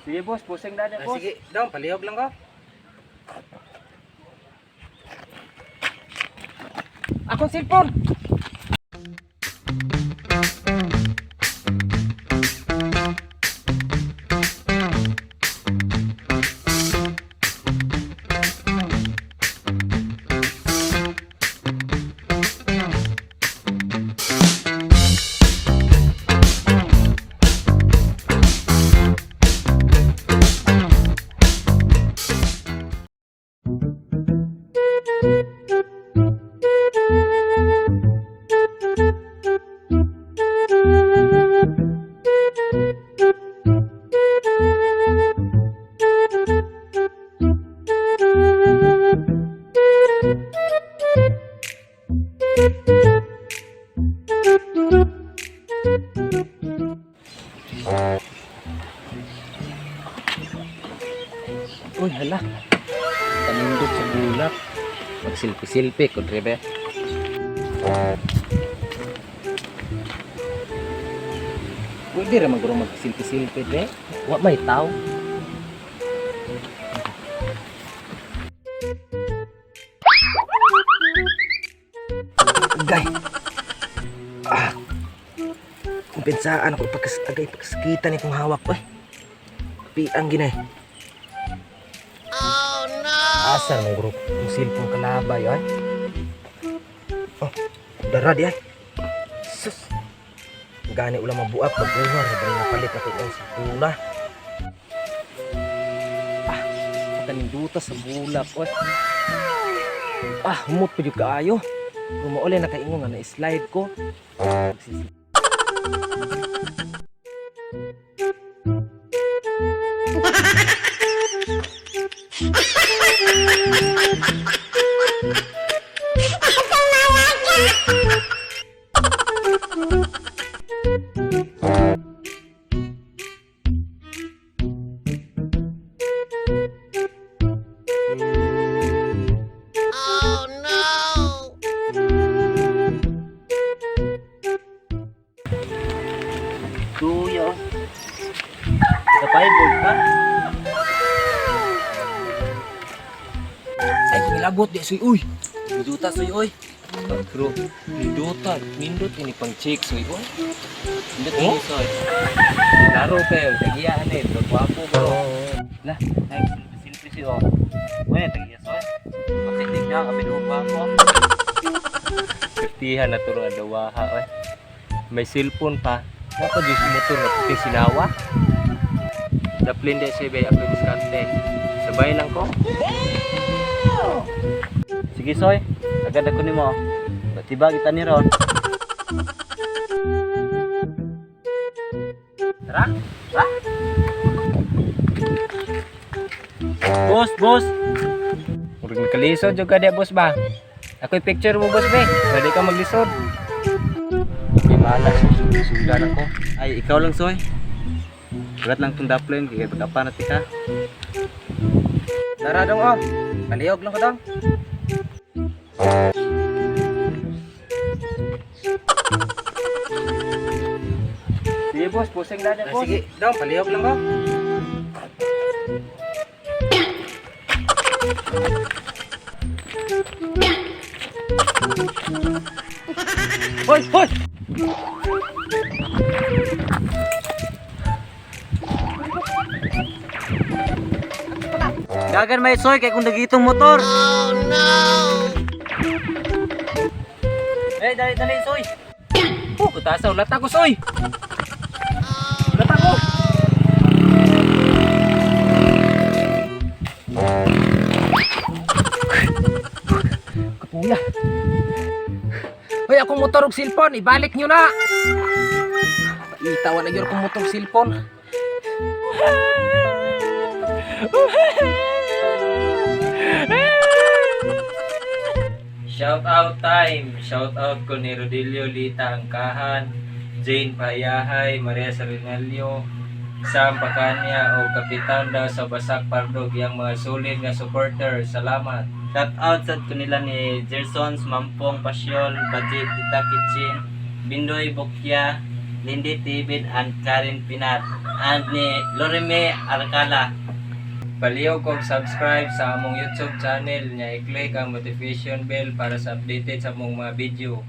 Sige boss, pusing na boss. Sige, daw, palihog lang ko. Akong cellphone. Uy, hala. Kanindot sa bulak. Magsilpi-silpi ko, Drebe. Pwede rin magurong magsilpi-silpi, Dre. Wa may tao. Agay. Kumpensaan ako agay pagkasakitan itong hawak ko eh. Piang ginay. Oh no! Asar mong grupo. Ang cellphone kalabay ay. Oh, darad ay. Sus. Gani ulang mabuak pagbuhar. Habang napalit na kayo sa pula. Kaninduta sa bulak, oy. Humot pa yung kaayo. Rumauli na kaingo nga na-slide ko. Tuyo. Kapay board ka? Ay, nilabot di suy. Uy. Niduta soy oy. Bro, niduta, nindot ini pang check soy oy. Nindot ini soy. Laro kayo, tagiyahan eh, pagwapo bro. Lah, ay silpi si o. Uy, tagiya soy. Makinig na kami do pa ko. Kertihan na turo adawaha oy. May cellphone pa. Apa di motor na puting sinawa? Daplin de sebay ako diskarte. Sabay lang ko. Sige soy, agad ako nimo. Tiba kita ni ron. Tara. Ha? Boss. Murag kalisod jud ka dia boss ba? Ako'y picture mo boss be. Pwede ka maglisod. Di malas sundan ako. Ay ikaw lang soy. Ugat lang tong daplin kay pagkapan natin ka. Tara dong oh. Palihog lang ko dong. Sige boss, pusing na boss. Sige, dong, palihog lang ko. Hoy! Dagan may soy kay kung dagitong motor. Oh no. Dali soy. Kutasaw lata ko soy. Lata ko. Kapuya. Hoy, akong motor ug cellphone, ibalik nyo na. Itawan na gyud akong motor ug cellphone. Shout out time. Shout out ko ni Rodilio Lita Angkahan, Jane Payahay, Maria Sarinalio, Sam Pacania o kapitan daw sa Basak Pardog yang mga sulit nga supporter. Salamat. Shout out sa kanila ni Gersons Mampong Pasyol, Budget Tita Kitchen, Bindoy Bokya, Lindy Tibin and Karin Pinar and ni Lorime Arcala. Paliw kong subscribe sa among YouTube channel nya i-click ang notification bell para sa updated sa among mga video.